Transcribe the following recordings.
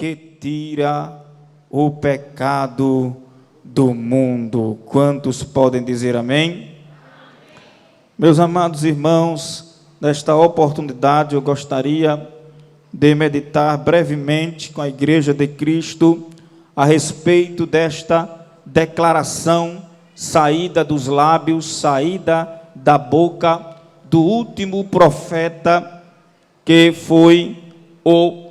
que tira o pecado do mundo. Quantos podem dizer amém? Meus amados irmãos, nesta oportunidade eu gostaria de meditar brevemente com a Igreja de Cristo a respeito desta declaração saída dos lábios, saída da boca do último profeta, que foi o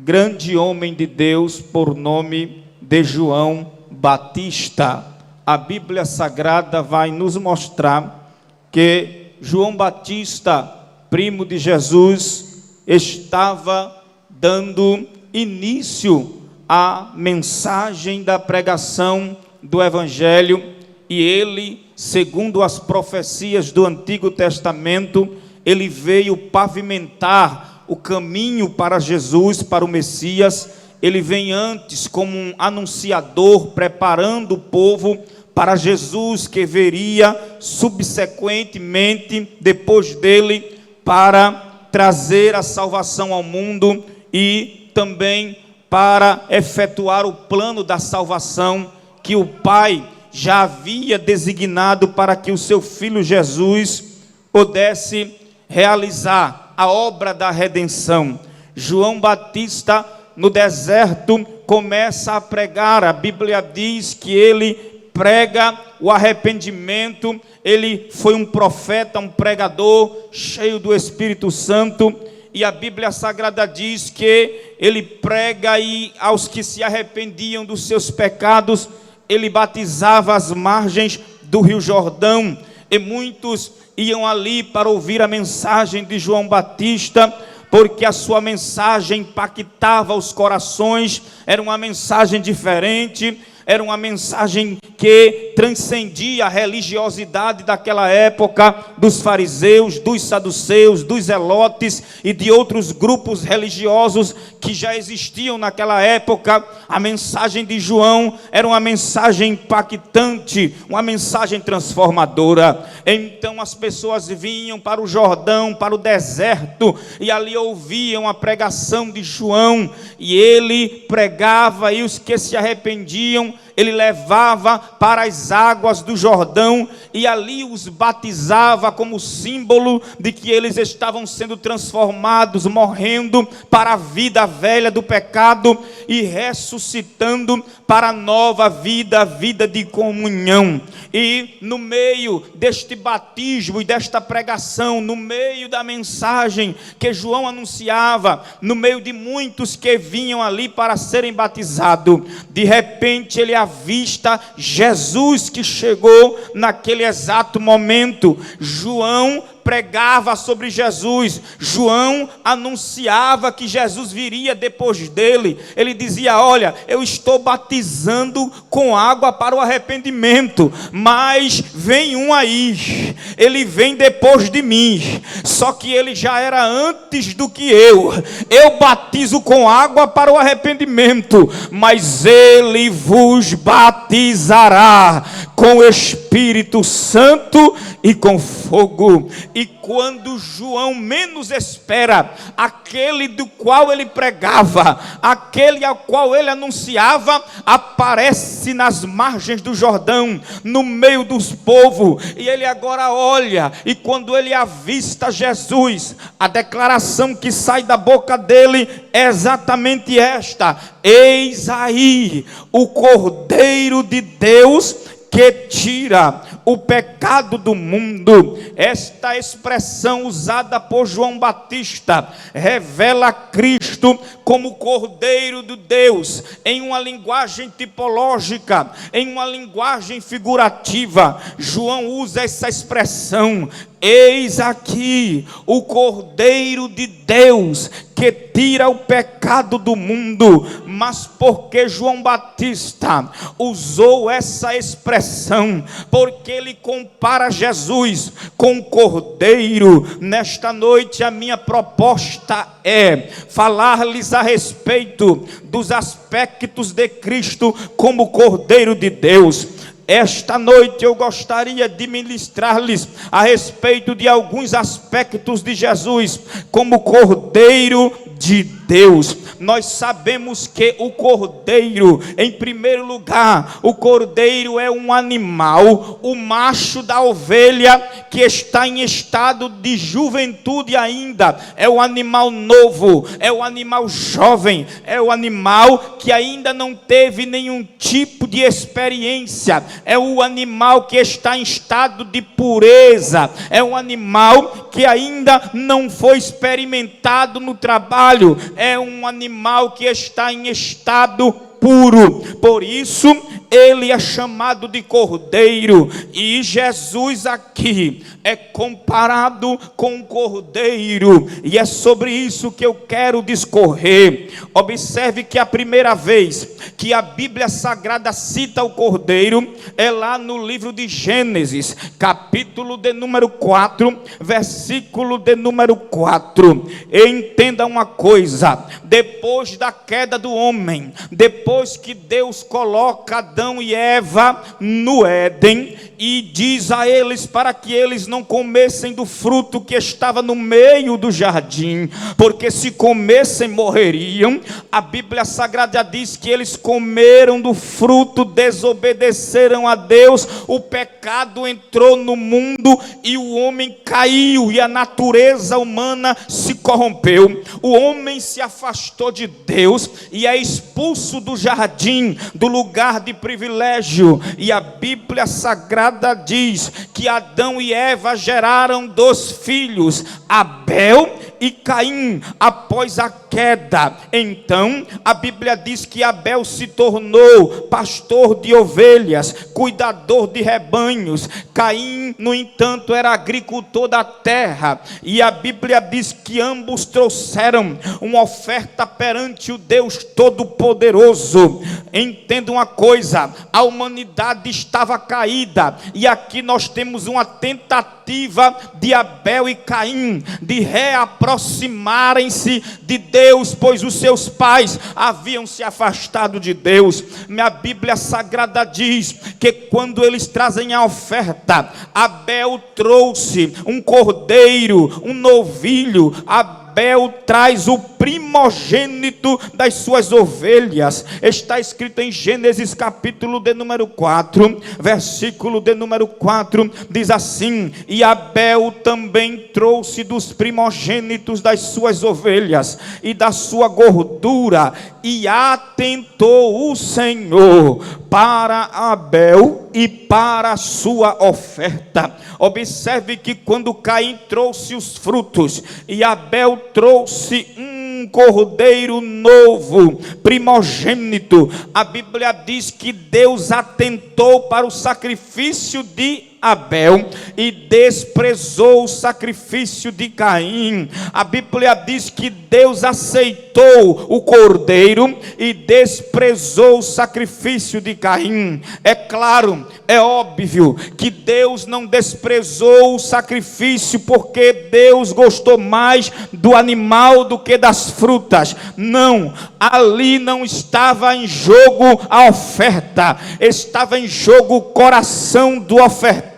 grande homem de Deus por nome de João Batista. A Bíblia Sagrada vai nos mostrar que João Batista, primo de Jesus, estava dando início à mensagem da pregação do Evangelho, e ele, segundo as profecias do Antigo Testamento, ele veio pavimentar o caminho para Jesus, para o Messias. Ele vem antes como um anunciador, preparando o povo para Jesus, que viria subsequentemente, depois dele, para trazer a salvação ao mundo e também para efetuar o plano da salvação que o Pai já havia designado para que o seu Filho Jesus pudesse realizar a obra da redenção. João Batista, no deserto, começa a pregar. A Bíblia diz que ele prega o arrependimento. Ele foi um profeta, um pregador, cheio do Espírito Santo, e a Bíblia Sagrada diz que ele prega, e aos que se arrependiam dos seus pecados, ele batizava às margens do Rio Jordão, e muitos iam ali para ouvir a mensagem de João Batista, porque a sua mensagem impactava os corações. Era uma mensagem diferente, era uma mensagem que transcendia a religiosidade daquela época, dos fariseus, dos saduceus, dos zelotes e de outros grupos religiosos que já existiam naquela época. A mensagem de João era uma mensagem impactante, uma mensagem transformadora. Então as pessoas vinham para o Jordão, para o deserto, e ali ouviam a pregação de João, e ele pregava, e os que se arrependiam, ele levava para as águas do Jordão, e ali os batizava como símbolo de que eles estavam sendo transformados, morrendo para a vida velha do pecado e ressuscitando para a nova vida, a vida de comunhão. E no meio deste batismo e desta pregação, no meio da mensagem que João anunciava, no meio de muitos que vinham ali para serem batizados, de repente ele avista Jesus, que chegou naquele exato momento. João pregava sobre Jesus, João anunciava que Jesus viria depois dele. Ele dizia: olha, eu estou batizando com água para o arrependimento, mas vem um aí, ele vem depois de mim, só que ele já era antes do que eu batizo com água para o arrependimento, mas ele vos batizará com o Espírito Santo e com fogo. E quando João menos espera, aquele do qual ele pregava, aquele ao qual ele anunciava, aparece nas margens do Jordão, no meio dos povos, e ele agora olha, e quando ele avista Jesus, a declaração que sai da boca dele é exatamente esta: eis aí o Cordeiro de Deus que tira o pecado do mundo. Esta expressão usada por João Batista revela Cristo como Cordeiro de Deus, em uma linguagem tipológica, em uma linguagem figurativa. João usa essa expressão: eis aqui o Cordeiro de Deus que tira o pecado do mundo. Mas porque João Batista usou essa expressão? Porque ele compara Jesus com o Cordeiro. Nesta noite a minha proposta é falar-lhes a respeito dos aspectos de Cristo como Cordeiro de Deus. Esta noite eu gostaria de ministrar-lhes a respeito de alguns aspectos de Jesus como Cordeiro de Deus. Nós sabemos que o cordeiro, em primeiro lugar, o cordeiro é um animal, o macho da ovelha que está em estado de juventude ainda, é o animal novo, é o animal jovem, é o animal que ainda não teve nenhum tipo de experiência, é o animal que está em estado de pureza, é um animal que ainda não foi experimentado no trabalho, é um animal que está em estado puro. Por isso ele é chamado de cordeiro, e Jesus aqui é comparado com um cordeiro, e é sobre isso que eu quero discorrer. Observe que a primeira vez que a Bíblia Sagrada cita o cordeiro é lá no livro de Gênesis, capítulo de número 4, versículo de número 4. Entenda uma coisa: depois da queda do homem, depois que Deus coloca Adão e Eva no Éden e diz a eles para que eles não comessem do fruto que estava no meio do jardim, porque se comessem morreriam, a Bíblia Sagrada diz que eles comeram do fruto, desobedeceram a Deus, o pecado entrou no mundo e o homem caiu, e a natureza humana se corrompeu, o homem se afastou de Deus e é expulso do jardim, do lugar de privilégio. E a Bíblia Sagrada diz que Adão e Eva geraram 2 filhos, Abel e Caim, após a queda. Então a Bíblia diz que Abel se tornou pastor de ovelhas, cuidador de rebanhos. Caim, no entanto, era agricultor da terra, e a Bíblia diz que ambos trouxeram uma oferta perante o Deus Todo-Poderoso. Entenda uma coisa: a humanidade estava caída, e aqui nós temos uma tentativa de Abel e Caim de reaproximarem-se de Deus, pois os seus pais haviam se afastado de Deus. Minha Bíblia Sagrada diz que quando eles trazem a oferta, Abel trouxe um cordeiro, um novilho. Abel traz o primogênito das suas ovelhas. Está escrito em Gênesis capítulo de número 4, versículo de número 4, diz assim: e Abel também trouxe dos primogênitos das suas ovelhas e da sua gordura, e atentou o Senhor para Abel e para a sua oferta. Observe que quando Caim trouxe os frutos e Abel trouxe um cordeiro novo, primogênito, a Bíblia diz que Deus atentou para o sacrifício de Abel e desprezou o sacrifício de Caim. A Bíblia diz que Deus aceitou o cordeiro e desprezou o sacrifício de Caim. É claro, é óbvio que Deus não desprezou o sacrifício porque Deus gostou mais do animal do que das frutas. Não, ali não estava em jogo a oferta, estava em jogo o coração do ofertante.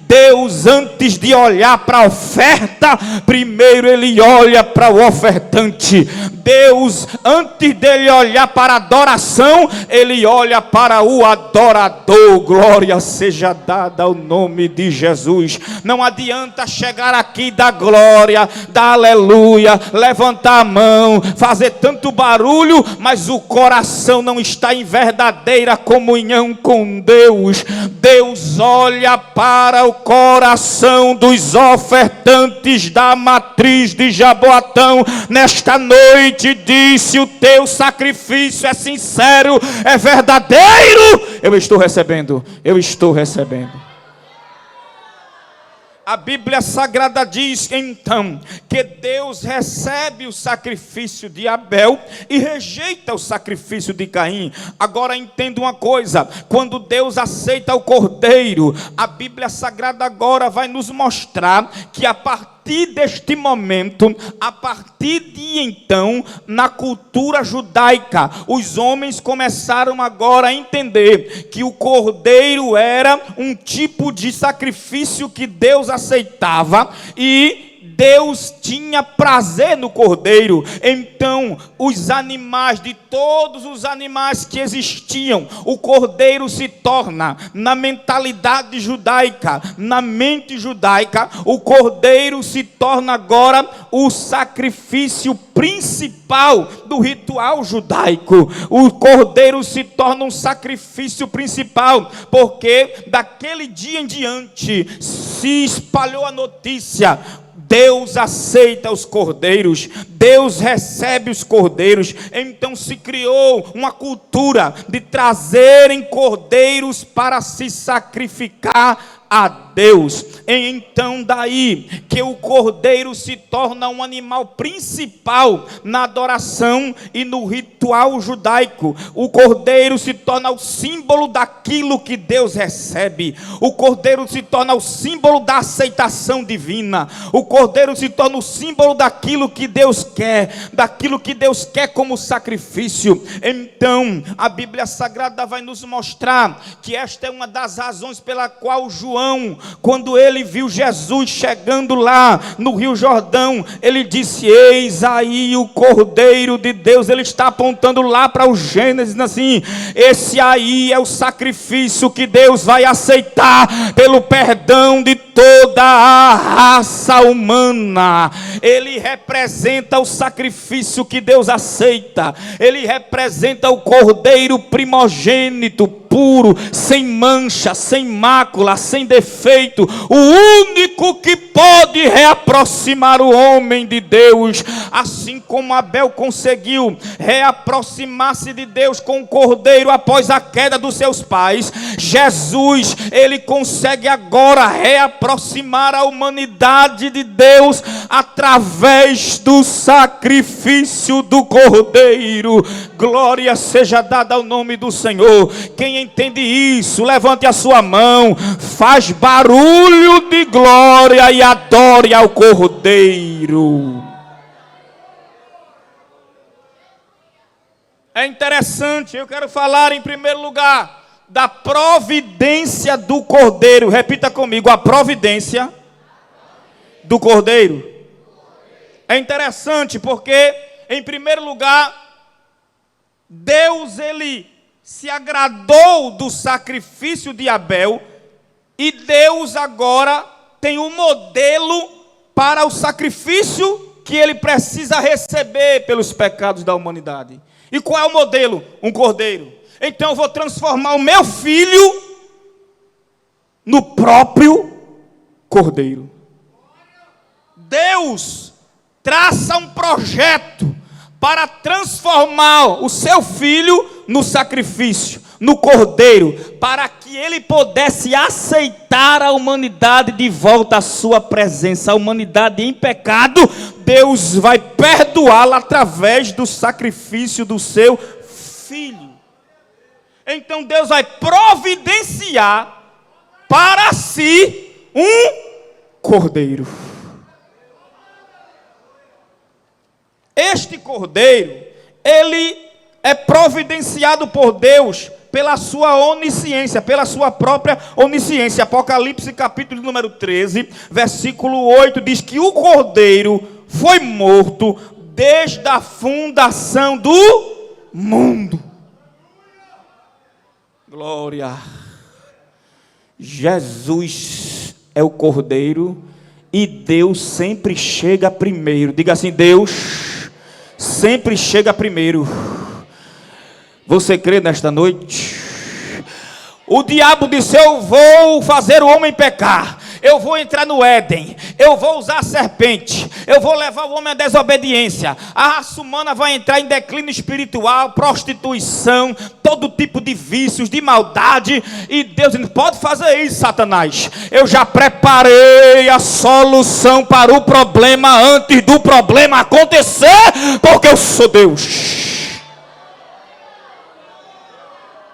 Deus, antes de olhar para a oferta, primeiro ele olha para o ofertante. Deus, antes dele olhar para a adoração, ele olha para o adorador. Glória seja dada ao nome de Jesus. Não adianta chegar aqui e dar glória, dar aleluia, levantar a mão, fazer tanto barulho, mas o coração não está em verdadeira comunhão com Deus. Deus olha para o coração dos ofertantes da matriz de Jaboatão. Nesta noite disse: o teu sacrifício é sincero, é verdadeiro. Eu estou recebendo, eu estou recebendo. A Bíblia Sagrada diz então que Deus recebe o sacrifício de Abel e rejeita o sacrifício de Caim. Agora entenda uma coisa: quando Deus aceita o cordeiro, a Bíblia Sagrada agora vai nos mostrar que a partir deste momento, a partir de então, na cultura judaica, os homens começaram agora a entender que o cordeiro era um tipo de sacrifício que Deus aceitava, e Deus tinha prazer no cordeiro. Então, os animais, de todos os animais que existiam, o cordeiro se torna, na mentalidade judaica, na mente judaica, o cordeiro se torna agora o sacrifício principal do ritual judaico. O cordeiro se torna um sacrifício principal, porque daquele dia em diante se espalhou a notícia: Deus aceita os cordeiros, Deus recebe os cordeiros. Então se criou uma cultura de trazerem cordeiros para se sacrificar a Deus. Então daí que o cordeiro se torna um animal principal na adoração e no ritual judaico. O cordeiro se torna o símbolo daquilo que Deus recebe. O cordeiro se torna o símbolo da aceitação divina. O cordeiro se torna o símbolo daquilo que Deus quer, daquilo que Deus quer como sacrifício. Então a Bíblia Sagrada vai nos mostrar que esta é uma das razões pela qual João, quando ele viu Jesus chegando lá no Rio Jordão, ele disse: eis aí o Cordeiro de Deus. Ele está apontando lá para o Gênesis, assim: esse aí é o sacrifício que Deus vai aceitar pelo perdão de toda a raça humana. Ele representa o sacrifício que Deus aceita. Ele representa o Cordeiro primogênito, puro, sem mancha, sem mácula, sem defeito, o único que pode reaproximar o homem de Deus. Assim como Abel conseguiu reaproximar-se de Deus com o cordeiro após a queda dos seus pais, Jesus, ele consegue agora reaproximar a humanidade de Deus através do sacrifício do cordeiro. Glória seja dada ao nome do Senhor. Quem entende isso, levante a sua mão, faz barulho de glória e adore ao cordeiro. É interessante, eu quero falar em primeiro lugar da providência do cordeiro. Repita comigo: a providência do cordeiro. É interessante porque, em primeiro lugar, Deus, ele se agradou do sacrifício de Abel, e Deus agora tem um modelo para o sacrifício que ele precisa receber pelos pecados da humanidade. E qual é o modelo? Um cordeiro. Então eu vou transformar o meu filho no próprio cordeiro. Deus traça um projeto para transformar o seu filho no sacrifício, no cordeiro, para que ele pudesse aceitar a humanidade de volta à sua presença. A humanidade em pecado, Deus vai perdoá-la através do sacrifício do seu filho. Então Deus vai providenciar para si um cordeiro. Este cordeiro, ele é providenciado por Deus pela sua onisciência, pela sua própria onisciência. Apocalipse capítulo número 13, versículo 8, diz que o cordeiro foi morto desde a fundação do mundo. Glória. Jesus é o cordeiro e Deus sempre chega primeiro. Diga assim: Deus sempre chega primeiro. Você crê nesta noite? O diabo disse: eu vou fazer o homem pecar, eu vou entrar no Éden, eu vou usar a serpente, eu vou levar o homem à desobediência, a raça humana vai entrar em declínio espiritual, prostituição, todo tipo de vícios, de maldade. E Deus diz: pode fazer isso, Satanás, eu já preparei a solução para o problema antes do problema acontecer, porque eu sou Deus.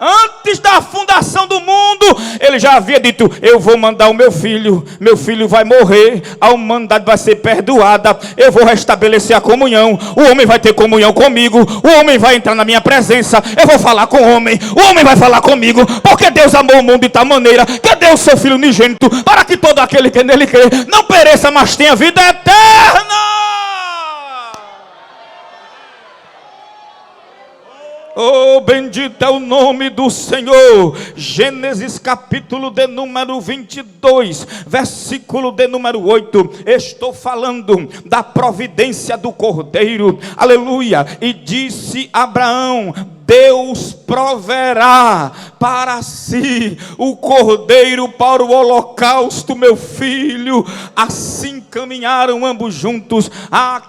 Antes da da fundação do mundo, ele já havia dito: eu vou mandar o meu filho vai morrer, a humanidade vai ser perdoada, eu vou restabelecer a comunhão, o homem vai ter comunhão comigo, o homem vai entrar na minha presença, eu vou falar com o homem vai falar comigo, porque Deus amou o mundo de tal maneira que deu o seu Filho unigênito, para que todo aquele que nele crê não pereça, mas tenha vida eterna. Oh, bendito é o nome do Senhor. Gênesis capítulo de número 22, versículo de número 8. Estou falando da providência do Cordeiro. Aleluia. E disse Abraão: Deus proverá para si o cordeiro para o holocausto, meu filho. Assim caminharam ambos juntos.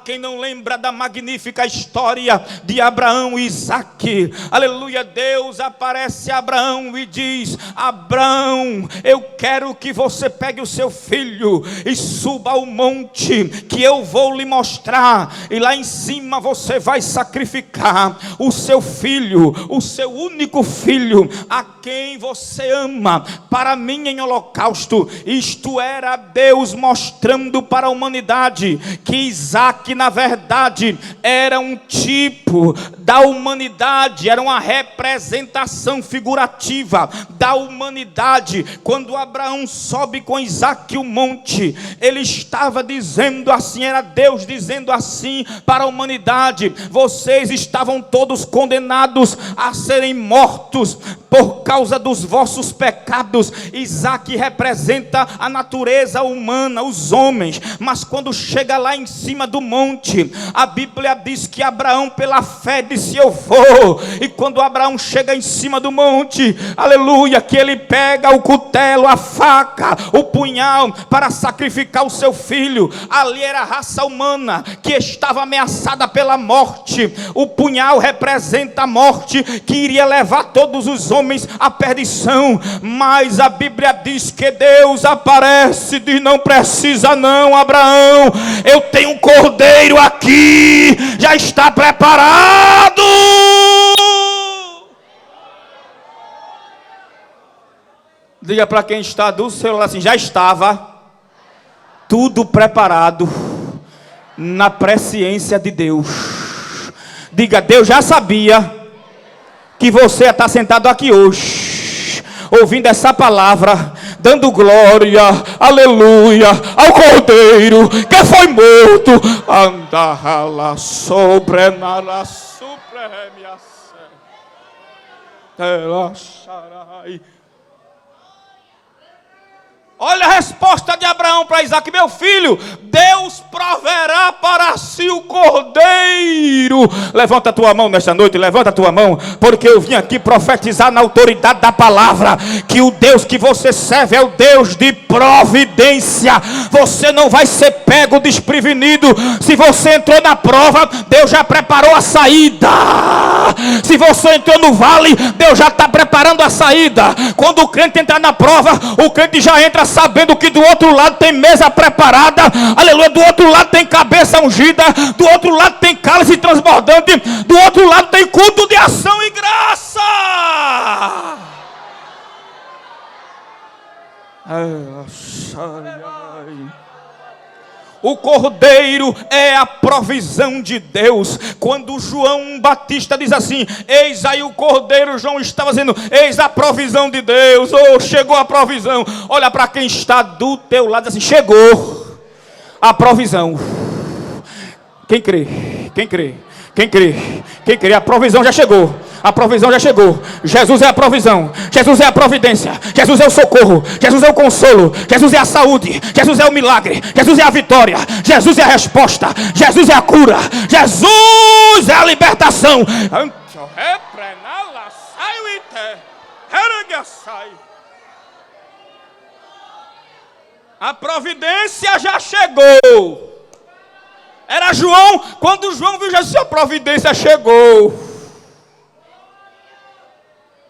Quem não lembra da magnífica história de Abraão e Isaque? Aleluia. Deus aparece a Abraão e diz: Abraão, eu quero que você pegue o seu filho e suba ao monte que eu vou lhe mostrar, e lá em cima você vai sacrificar o seu filho, o seu único filho, a quem você ama, para mim em holocausto. Isto era Deus mostrando para a humanidade que Isaque, na verdade, era um tipo da humanidade, era uma representação figurativa da humanidade. Quando Abraão sobe com Isaque o monte, ele estava dizendo assim, era Deus dizendo assim para a humanidade: vocês estavam todos condenados a serem mortos por causa dos vossos pecados. Isaque representa a natureza humana, os homens, mas quando chega lá em cima do monte, a Bíblia diz que Abraão pela fé disse: eu vou. E quando Abraão chega em cima do monte, aleluia, que ele pega o cutelo, a faca, o punhal para sacrificar o seu filho. Ali era a raça humana que estava ameaçada pela morte. O punhal representa a morte que iria levar todos os homens à perdição. Mas a Bíblia diz que Deus aparece e diz: não precisa não, Abraão, eu tenho um cordeiro aqui, já está preparado. Diga para quem está do seu lado assim: já estava tudo preparado na presciência de Deus. Diga: Deus já sabia que você está sentado aqui hoje, ouvindo essa palavra, dando glória, aleluia, ao Cordeiro que foi morto. Andará sobre na supremia. Olha a resposta de Abraão para Isaque: meu filho, Deus proverá para si o cordeiro. Levanta a tua mão nesta noite, levanta a tua mão, porque eu vim aqui profetizar na autoridade da palavra, que o Deus que você serve é o Deus de providência. Você não vai ser pego desprevenido. Se você entrou na prova, Deus já preparou a saída. Se você entrou no vale, Deus já está preparando a saída. Quando o crente entrar na prova, o crente já entra sabendo que do outro lado tem mesa preparada, aleluia, do outro lado tem cabeça ungida, do outro lado tem cálice transbordante, do outro lado tem culto de ação e graça. O cordeiro é a provisão de Deus. Quando João Batista diz assim: eis aí o cordeiro, João estava dizendo: eis a provisão de Deus. Oh, chegou a provisão. Olha para quem está do teu lado assim: chegou a provisão. Quem crê? Quem crê? Quem crê? Quem crê? A provisão já chegou. A provisão já chegou. Jesus é a provisão. Jesus é a providência. Jesus é o socorro. Jesus é o consolo. Jesus é a saúde. Jesus é o milagre. Jesus é a vitória. Jesus é a resposta. Jesus é a cura. Jesus é a libertação. A providência já chegou. Era João, quando João viu Jesus, a providência chegou.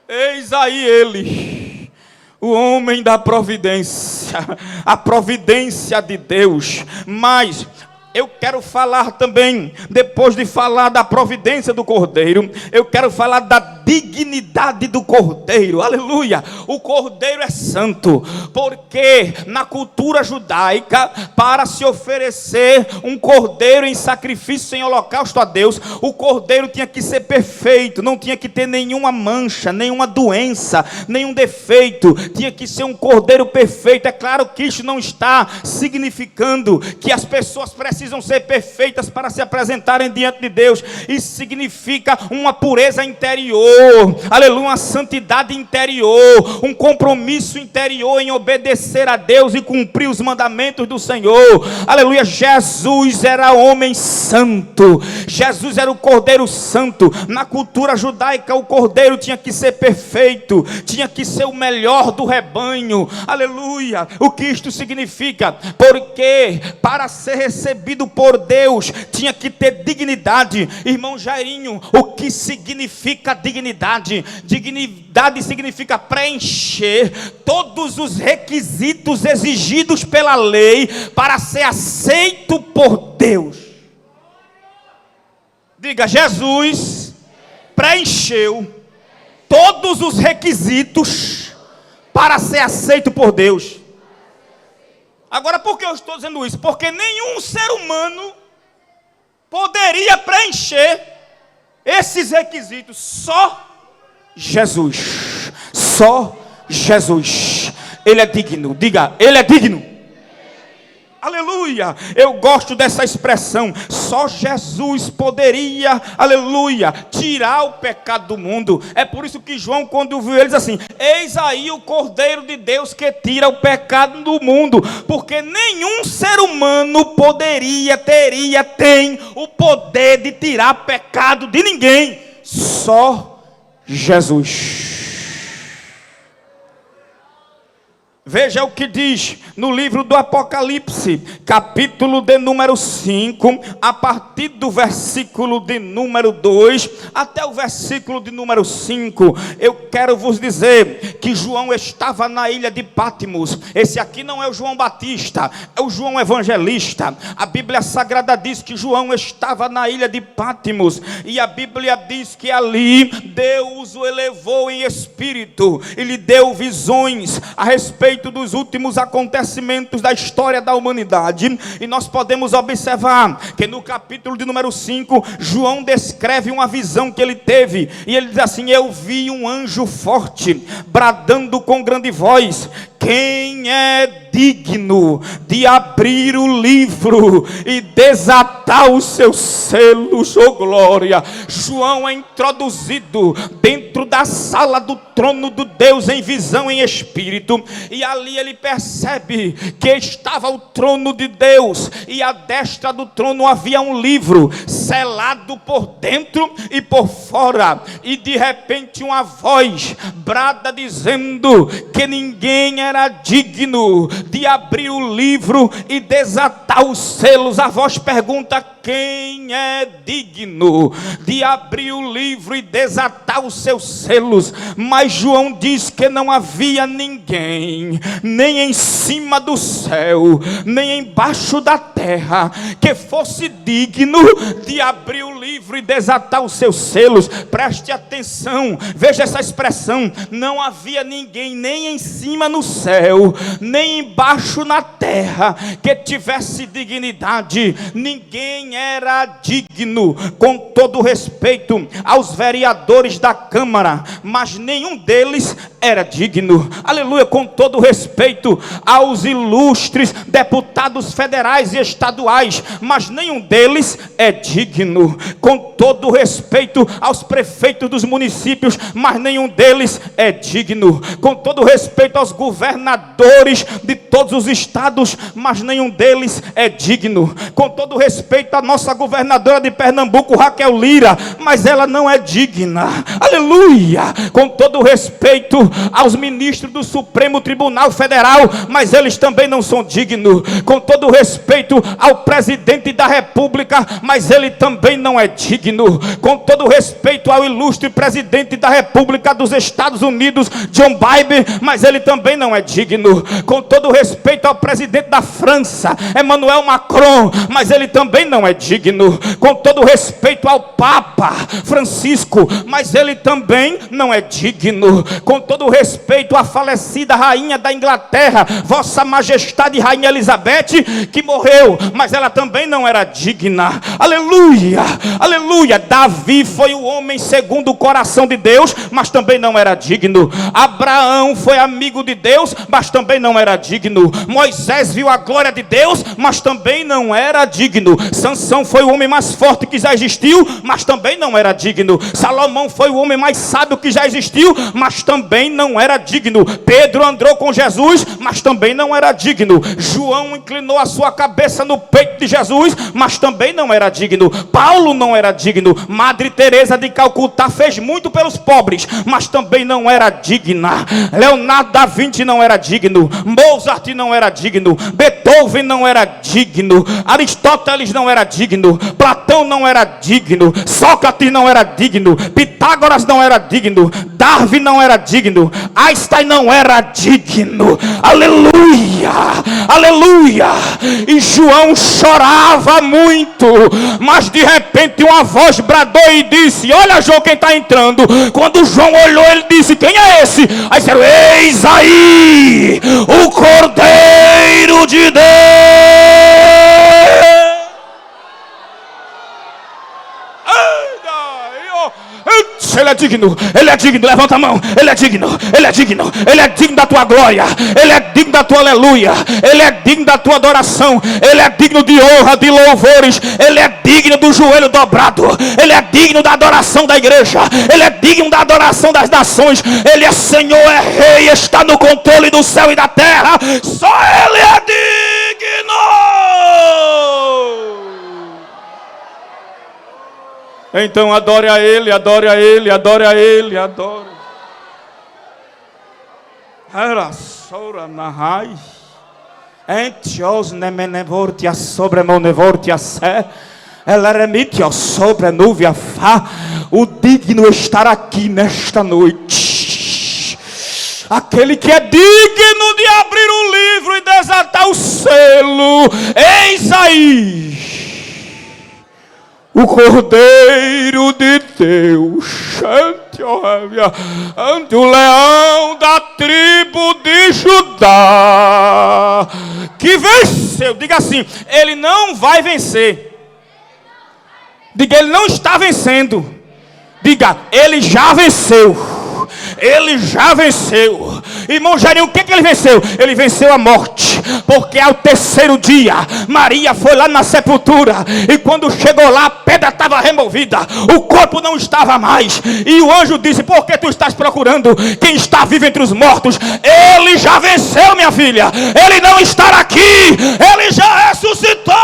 Eis aí ele, o homem da providência, a providência de Deus. Mas eu quero falar também, depois de falar da providência do Cordeiro, eu quero falar da dignidade do cordeiro. Aleluia! O cordeiro é santo, porque na cultura judaica, para se oferecer um cordeiro em sacrifício, em holocausto a Deus, o cordeiro tinha que ser perfeito, não tinha que ter nenhuma mancha, nenhuma doença, nenhum defeito, tinha que ser um cordeiro perfeito. É claro que isso não está significando que as pessoas precisam ser perfeitas para se apresentarem diante de Deus. Isso significa uma pureza interior, aleluia, uma santidade interior, um compromisso interior em obedecer a Deus e cumprir os mandamentos do Senhor. Aleluia. Jesus era homem santo, Jesus era o cordeiro santo. Na cultura judaica, o cordeiro tinha que ser perfeito, tinha que ser o melhor do rebanho. Aleluia. O que isto significa? Porque para ser recebido por Deus tinha que ter dignidade. Irmão Jairinho, o que significa dignidade? Dignidade significa preencher todos os requisitos exigidos pela lei para ser aceito por Deus. Diga: Jesus preencheu todos os requisitos para ser aceito por Deus. Agora, por que eu estou dizendo isso? Porque nenhum ser humano poderia preencher esses requisitos. Só Jesus. Só Jesus. Ele é digno. Diga: Ele é digno. Aleluia. Eu gosto dessa expressão. Só Jesus poderia, aleluia, tirar o pecado do mundo. É por isso que João, quando viu ele, diz assim: eis aí o Cordeiro de Deus que tira o pecado do mundo. Porque nenhum ser humano tem o poder de tirar pecado de ninguém. Só Jesus. Veja o que diz no livro do Apocalipse, capítulo de número 5, a partir do versículo de número 2 até o versículo de número 5. Eu quero vos dizer que João estava na ilha de Patmos. Esse aqui não é o João Batista, é o João Evangelista. A Bíblia Sagrada diz que João estava na ilha de Patmos, e a Bíblia diz que ali Deus o elevou em espírito e lhe deu visões a respeito dos últimos acontecimentos da história da humanidade. E nós podemos observar que no capítulo de número 5, João descreve uma visão que ele teve, e ele diz assim: eu vi um anjo forte bradando com grande voz: quem é digno de abrir o livro e desatar os seus selos? Oh glória! João é introduzido dentro da sala do trono do Deus em visão, em espírito, e ali ele percebe que estava o trono de Deus, e à destra do trono havia um livro selado por dentro e por fora, e de repente uma voz brada dizendo que ninguém era digno de abrir o livro e desatar os selos. A voz pergunta: quem é digno de abrir o livro e desatar os seus selos? Mas João diz que não havia ninguém, nem em cima do céu, nem embaixo da terra, que fosse digno de abrir o livro e desatar os seus selos. Preste atenção, veja essa expressão: não havia ninguém, nem em cima no céu, nem embaixo na terra, que tivesse dignidade. Ninguém era digno. Com todo respeito aos vereadores da Câmara, mas nenhum deles era digno. Aleluia. Com todo respeito aos ilustres deputados federais e estaduais, mas nenhum deles é digno. Com todo respeito aos prefeitos dos municípios, mas nenhum deles é digno. Com todo respeito aos governadores de todos os estados, mas nenhum deles é digno. Com todo respeito à nossa governadora de Pernambuco, Raquel Lira, mas ela não é digna. Aleluia. Com todo respeito aos ministros do Supremo Tribunal Federal, mas eles também não são dignos. Com todo respeito ao presidente da República, mas ele também não é digno. Com todo respeito ao ilustre presidente da República dos Estados Unidos, John Biden, mas ele também não é digno. Com todo respeito ao presidente da França, Emmanuel Macron, mas ele também não é digno. Com todo respeito ao Papa Francisco, mas ele também não é digno. Com todo respeito à falecida rainha da Inglaterra, Vossa Majestade Rainha Elizabeth, que morreu, mas ela também não era digna. Aleluia, aleluia. Davi foi o homem segundo o coração de Deus, mas também não era digno. Abraão foi amigo de Deus, mas também não era digno. Moisés viu a glória de Deus, mas também não era digno. Sansão foi o homem mais forte que já existiu, mas também não era digno. Salomão foi o homem mais sábio que já existiu, mas também não era digno. Pedro andou com Jesus, mas também não era digno. João inclinou a sua cabeça no peito de Jesus, mas também não era digno. Paulo não era digno. Madre Teresa de Calcutá fez muito pelos pobres, mas também não era digna. Leonardo da Vinci não era digno. Mozart não era digno. Beethoven não era digno. Aristóteles não era digno. Platão não era digno. Sócrates não era digno. Pitágoras não era digno. Darwin não era digno. Einstein não era digno. Aleluia, aleluia. E João chorava muito, mas de repente uma voz bradou e disse: olha, João, quem está entrando. Quando João olhou, ele disse: quem é esse? Aí disseram: eis aí o Cordeiro de Deus. Ele é digno, ele é digno, levanta a mão, ele é digno, ele é digno, ele é digno da tua glória, ele é digno da tua aleluia, ele é digno da tua adoração, ele é digno de honra, de louvores, ele é digno do joelho dobrado, ele é digno da adoração da igreja, ele é digno da adoração das nações, ele é Senhor, é Rei, está no controle do céu e da terra, só ele é digno. Então adore a Ele, adore a Ele, adore a Ele, adore. Era sora nahai. Entios nemenevortia sobre monevortia se. Ela remitia sobre a nuvem fa. O digno estar aqui nesta noite. Aquele que é digno de abrir o livro e desatar o selo. Eis aí o Cordeiro de Deus, ante o leão da tribo de Judá, que venceu. Diga assim: ele não vai vencer. Diga: ele não está vencendo. Diga: ele já venceu. Ele já venceu. Irmão Jairinho, o que ele venceu? Ele venceu a morte, porque ao terceiro dia Maria foi lá na sepultura, e quando chegou lá a pedra estava removida, o corpo não estava mais, e o anjo disse: por que tu estás procurando quem está vivo entre os mortos? Ele já venceu, minha filha. Ele não está aqui, ele já ressuscitou.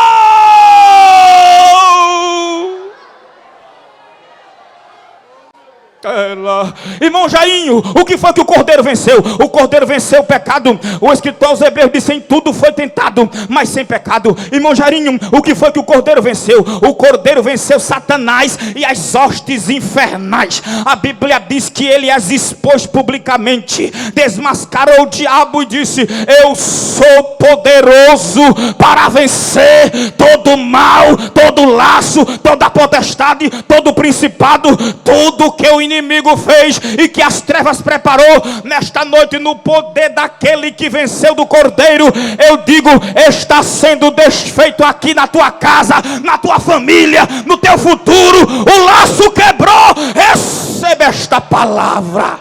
Irmão Jairinho, o que foi que o Cordeiro venceu? O Cordeiro venceu o pecado. O escritor aos Hebreus disse: em tudo foi tentado, mas sem pecado. Irmão Jairinho, o que foi que o Cordeiro venceu? O Cordeiro venceu Satanás e as hostes infernais. A Bíblia diz que ele as expôs publicamente, desmascarou o diabo e disse: eu sou poderoso para vencer todo mal, todo laço, toda potestade, todo principado, tudo que o inimigo fez e que as trevas preparou. Nesta noite, no poder daquele que venceu do Cordeiro, eu digo: está sendo desfeito aqui na tua casa, na tua família, no teu futuro. O laço quebrou. Recebe esta palavra,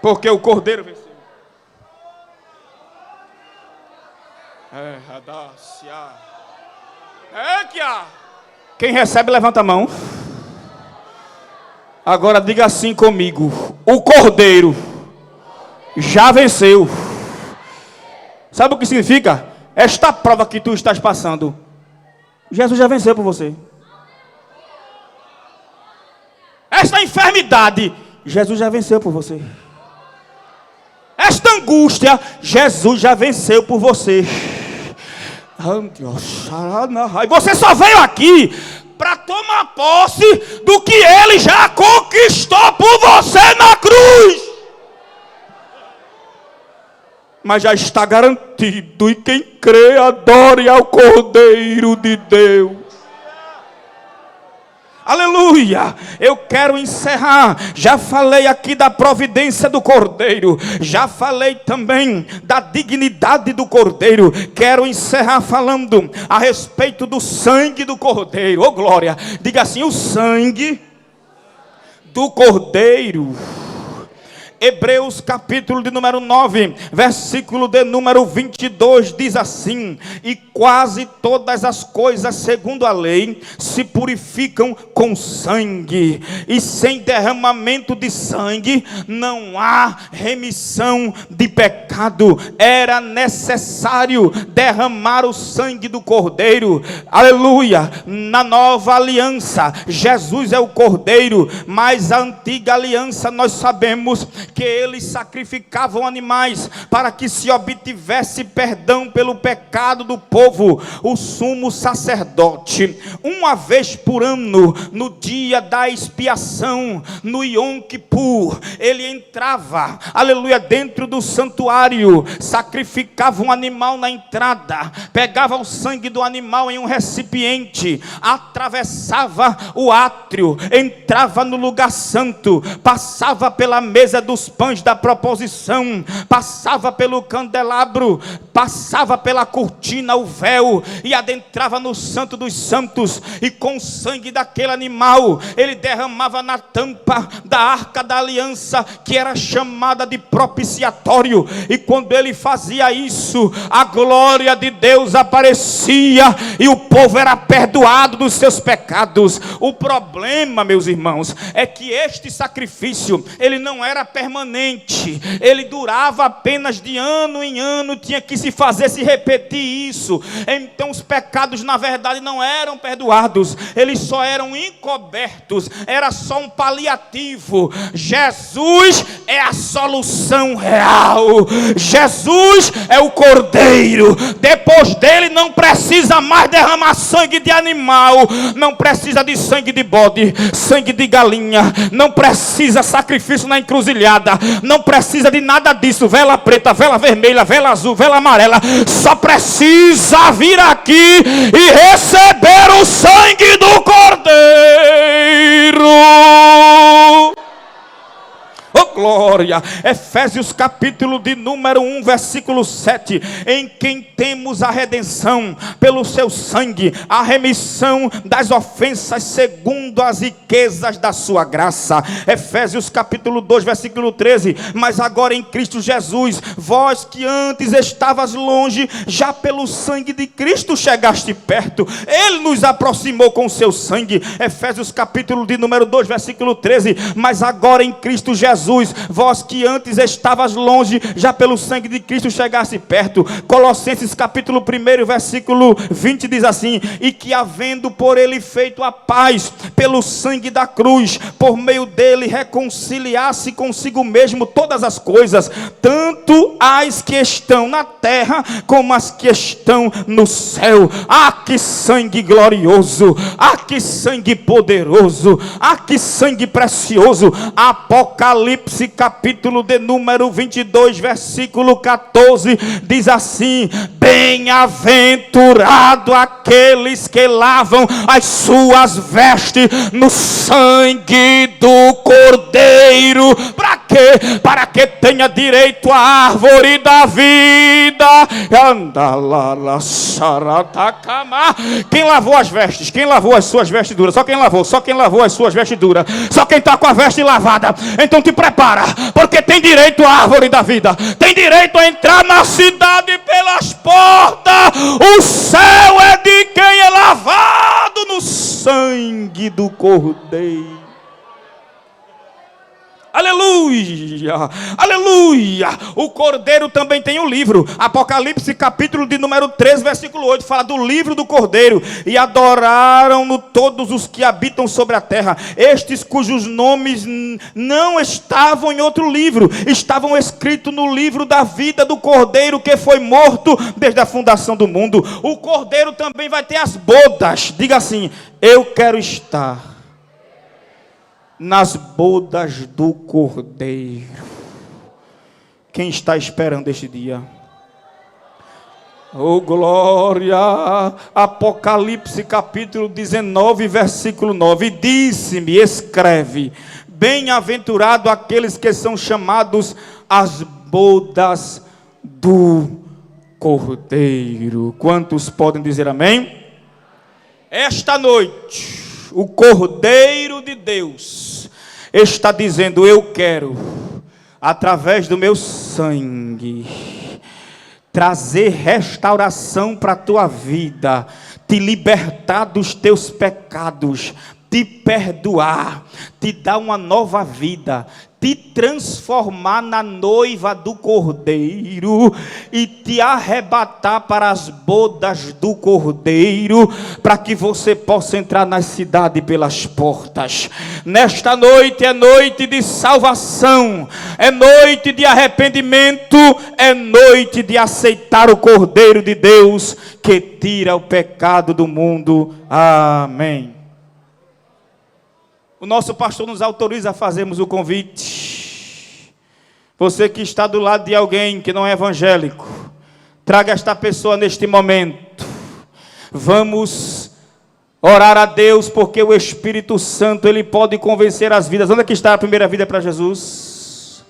porque o Cordeiro venceu. Quem recebe, levanta a mão. Agora diga assim comigo: o Cordeiro já venceu. Sabe o que significa? Esta prova que tu estás passando, Jesus já venceu por você. Esta enfermidade, Jesus já venceu por você. Esta angústia, Jesus já venceu por você. E você só veio aqui para tomar posse do que Ele já conquistou por você na cruz. Mas já está garantido, e quem crê adore ao Cordeiro de Deus. Aleluia, eu quero encerrar. Já falei aqui da providência do Cordeiro, já falei também da dignidade do Cordeiro. Quero encerrar falando a respeito do sangue do Cordeiro. Oh glória, diga assim: o sangue do Cordeiro. Hebreus capítulo de número 9, versículo de número 22, diz assim: e quase todas as coisas segundo a lei se purificam com sangue, e sem derramamento de sangue não há remissão de pecado. Era necessário derramar o sangue do Cordeiro. Aleluia. Na nova aliança Jesus é o Cordeiro, mas a antiga aliança nós sabemos que eles sacrificavam animais para que se obtivesse perdão pelo pecado do povo. O sumo sacerdote, uma vez por ano, no dia da expiação, no Yom Kippur, ele entrava, aleluia, dentro do santuário, sacrificava um animal na entrada, pegava o sangue do animal em um recipiente, atravessava o átrio, entrava no lugar santo, passava pela mesa dos pães da proposição, passava pelo candelabro, passava pela cortina, o véu, e adentrava no santo dos santos, e com o sangue daquele animal, ele derramava na tampa da arca da aliança, que era chamada de propiciatório. E quando ele fazia isso, a glória de Deus aparecia, e o povo era perdoado dos seus pecados. O problema, meus irmãos, é que este sacrifício, ele não era permanente, ele durava apenas de ano em ano, tinha que se fazer, se repetir isso. Então os pecados na verdade não eram perdoados, eles só eram encobertos, era só um paliativo. Jesus é a solução real, Jesus é o Cordeiro. Depois dele não precisa mais derramar sangue de animal, não precisa de sangue de bode, sangue de galinha, não precisa sacrifício na encruzilhada, não precisa de nada disso, vela preta, vela vermelha, vela azul, vela amarela, só precisa vir aqui e receber o sangue do Cordeiro. Oh glória. Efésios capítulo de número 1, versículo 7, em quem temos a redenção pelo seu sangue, a remissão das ofensas segundo as riquezas da sua graça. Efésios capítulo 2, versículo 13, mas agora em Cristo Jesus, vós que antes estavas longe, já pelo sangue de Cristo chegaste perto, ele nos aproximou com o seu sangue. Efésios capítulo de número 2, versículo 13, mas agora em Cristo Jesus, vós que antes estavas longe, já pelo sangue de Cristo chegaste perto. Colossenses capítulo 1, versículo 20 diz assim: e que havendo por ele feito a paz pelo sangue da cruz, por meio dele reconciliasse consigo mesmo todas as coisas, tanto as que estão na terra como as que estão no céu. Ah, que sangue glorioso, ah, que sangue poderoso, ah, que sangue precioso. Apocalipse capítulo de número 22, versículo 14 diz assim: bem-aventurado aqueles que lavam as suas vestes no sangue do Cordeiro. Para quê? Para que tenha direito à árvore da vida. Quem lavou as vestes? Quem lavou as suas vestiduras? Só quem lavou as suas vestiduras, só quem está com a veste lavada. Então te prepara, porque tem direito à árvore da vida, tem direito a entrar na cidade pelas portas. O céu é de quem é lavado no sangue do Cordeiro. Aleluia, aleluia. O Cordeiro também tem um livro. Apocalipse capítulo de número 13, versículo 8, fala do livro do Cordeiro. E adoraram-no todos os que habitam sobre a terra, estes cujos nomes não estavam em outro livro, estavam escritos no livro da vida do Cordeiro, que foi morto desde a fundação do mundo. O Cordeiro também vai ter as bodas. Diga assim: eu quero estar nas bodas do Cordeiro. Quem está esperando este dia? Oh glória! Apocalipse capítulo 19, versículo 9. Disse-me, escreve: bem-aventurado aqueles que são chamados às bodas do Cordeiro. Quantos podem dizer amém? Esta noite, o Cordeiro de Deus está dizendo: eu quero, através do meu sangue, trazer restauração para a tua vida, te libertar dos teus pecados, te perdoar, te dar uma nova vida, te transformar na noiva do Cordeiro e te arrebatar para as bodas do Cordeiro, para que você possa entrar na cidade pelas portas. Nesta noite é noite de salvação, é noite de arrependimento, é noite de aceitar o Cordeiro de Deus que tira o pecado do mundo. Amém. O nosso pastor nos autoriza a fazermos o convite. Você que está do lado de alguém que não é evangélico, traga esta pessoa neste momento. Vamos orar a Deus, porque o Espírito Santo, ele pode convencer as vidas. Onde é que está a primeira vida para Jesus?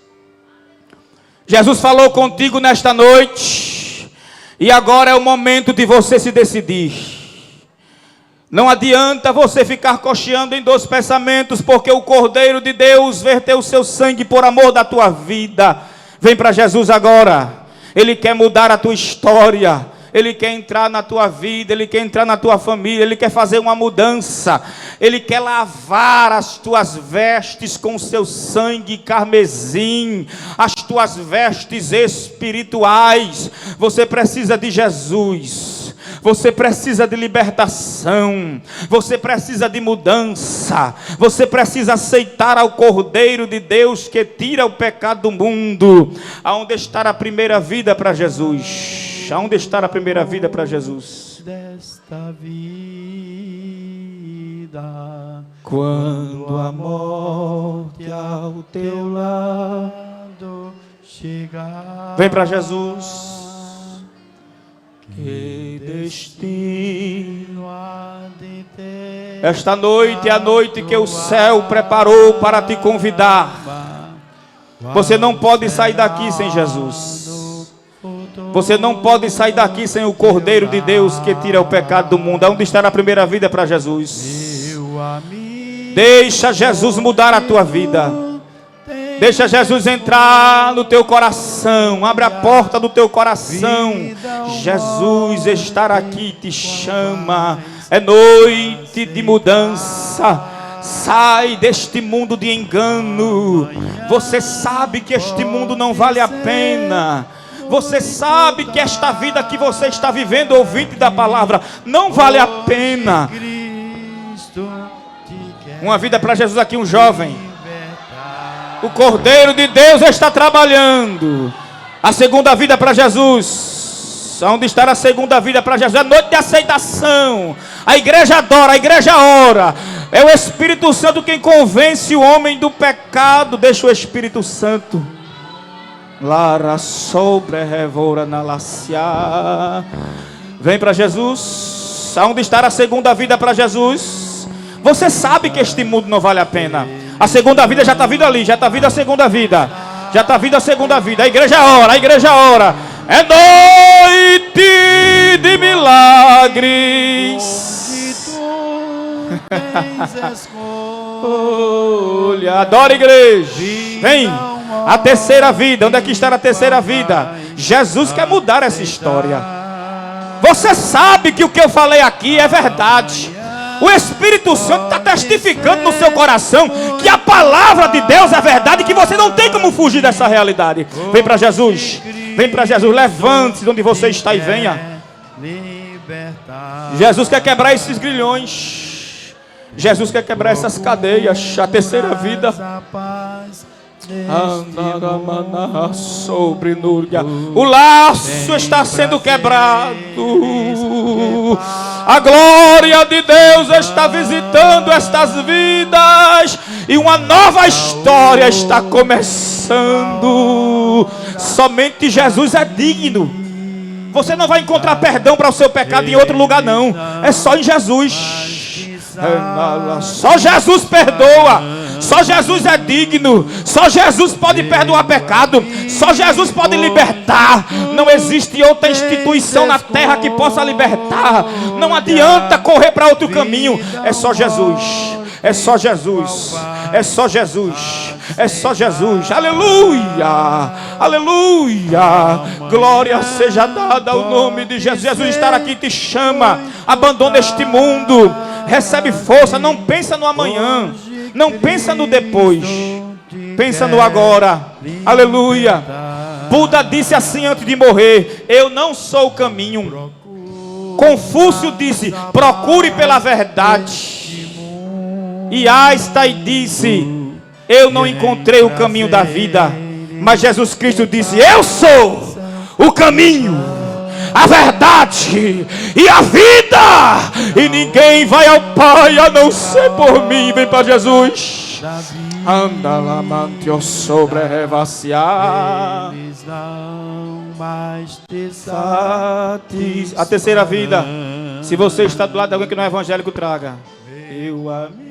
Jesus falou contigo nesta noite, e agora é o momento de você se decidir. Não adianta você ficar cocheando em dois pensamentos, porque o Cordeiro de Deus verteu o seu sangue por amor da tua vida. Vem para Jesus agora. Ele quer mudar a tua história. Ele quer entrar na tua vida, Ele quer entrar na tua família, Ele quer fazer uma mudança. Ele quer lavar as tuas vestes com o seu sangue carmesim, as tuas vestes espirituais. Você precisa de Jesus. Você precisa de libertação, você precisa de mudança, você precisa aceitar ao Cordeiro de Deus que tira o pecado do mundo. Aonde está a primeira vida para Jesus? Aonde está a primeira vida para Jesus? Desta vida, quando a morte ao teu lado chegar, vem para Jesus. Que destino há de ter. Esta noite é a noite que o céu preparou para te convidar. Você não pode sair daqui sem Jesus. Você não pode sair daqui sem o Cordeiro de Deus que tira o pecado do mundo. Onde está a primeira vida para Jesus? Deixa Jesus mudar a tua vida. Deixa Jesus entrar no teu coração. Abre a porta do teu coração. Jesus estar aqui te chama. É noite de mudança. Sai deste mundo de engano. Você sabe que este mundo não vale a pena. Você sabe que esta vida que você está vivendo, ouvinte da palavra, não vale a pena. Uma vida para Jesus aqui, um jovem. O Cordeiro de Deus está trabalhando. A segunda vida para Jesus. Onde está a segunda vida para Jesus? É noite de aceitação. A igreja adora, a igreja ora. É o Espírito Santo quem convence o homem do pecado. Deixa o Espírito Santo. Lara sobre revora na lacia. Vem para Jesus. Onde está a segunda vida para Jesus? Você sabe que este mundo não vale a pena. A segunda vida já está vindo ali, já está vindo a segunda vida. Já está vindo a segunda vida. A igreja ora, a igreja ora. É noite de milagres. Olha, adora, igreja. Vem, a terceira vida. Onde é que está a terceira vida? Jesus quer mudar essa história. Você sabe que o que eu falei aqui é verdade. O Espírito Santo está testificando no seu coração que a palavra de Deus é verdade e que você não tem como fugir dessa realidade. Vem para Jesus. Vem para Jesus. Levante-se de onde você está e venha. Jesus quer quebrar esses grilhões. Jesus quer quebrar essas cadeias. A terceira vida. Sobre Núria. O laço está sendo quebrado. A glória de Deus está visitando estas vidas. E uma nova história está começando. Somente Jesus é digno. Você não vai encontrar perdão para o seu pecado em outro lugar, não. É só em Jesus. Só Jesus perdoa. Só Jesus é digno. Só Jesus pode perdoar pecado. Só Jesus pode libertar. Não existe outra instituição na terra que possa libertar. Não adianta correr para outro caminho. É só Jesus. É só Jesus. É só Jesus. É só Jesus. Aleluia. Aleluia. Glória seja dada ao nome de Jesus. Jesus está aqui e te chama. Abandona este mundo. Recebe força. Não pensa no amanhã. Não pensa no depois. Pensa no agora. Aleluia. Buda disse assim antes de morrer: eu não sou o caminho. Confúcio disse: procure pela verdade. E Einstein disse: eu não encontrei o caminho da vida. Mas Jesus Cristo disse: eu sou o caminho, a verdade e a vida, e ninguém vai ao Pai a não ser por mim. Vem para Jesus. Anda lá, mantio sobre revaciar. A terceira vida. Se você está do lado de alguém que não é evangélico, traga. Eu amo.